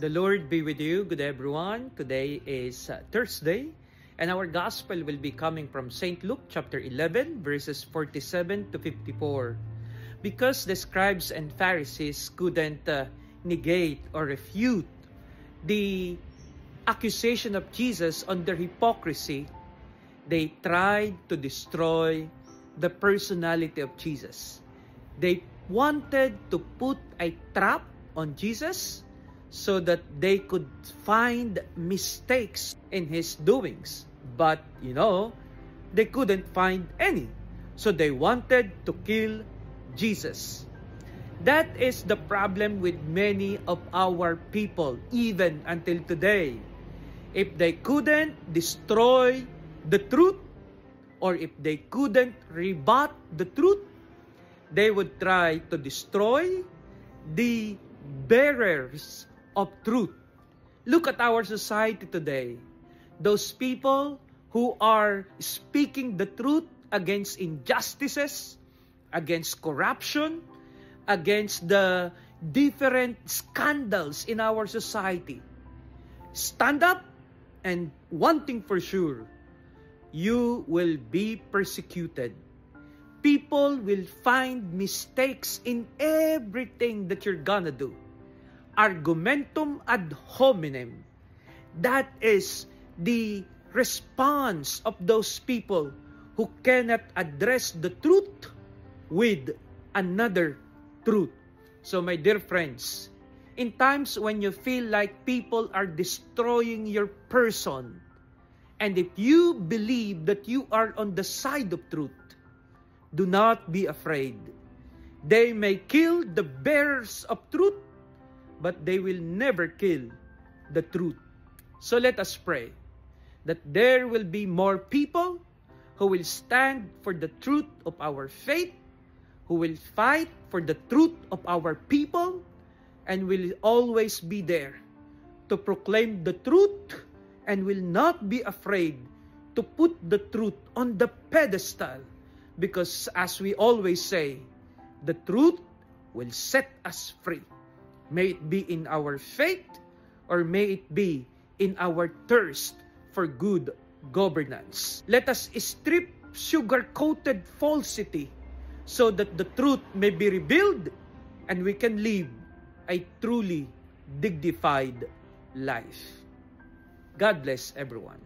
The Lord be with you. Good day, everyone. Today is Thursday, and our gospel will be coming from St. Luke chapter 11, verses 47 to 54. Because the scribes and Pharisees couldn't negate or refute the accusation of Jesus on their hypocrisy, they tried to destroy the personality of Jesus. They wanted to put a trap on Jesus so that they could find mistakes in his doings. But, they couldn't find any. So they wanted to kill Jesus. That is the problem with many of our people, even until today. If they couldn't destroy the truth, or if they couldn't rebut the truth, they would try to destroy the bearers of truth. Look at our society today. Those people who are speaking the truth against injustices, against corruption, against the different scandals in our society. Stand up, and one thing for sure, you will be persecuted. People will find mistakes in everything that you're gonna do. Argumentum ad hominem. That is the response of those people who cannot address the truth with another truth. So my dear friends, in times when you feel like people are destroying your person, and if you believe that you are on the side of truth, do not be afraid. They may kill the bearers of truth, but they will never kill the truth. So let us pray that there will be more people who will stand for the truth of our faith, who will fight for the truth of our people, and will always be there to proclaim the truth and will not be afraid to put the truth on the pedestal. Because as we always say, the truth will set us free. May it be in our faith, or may it be in our thirst for good governance. Let us strip sugar-coated falsity so that the truth may be revealed and we can live a truly dignified life. God bless everyone.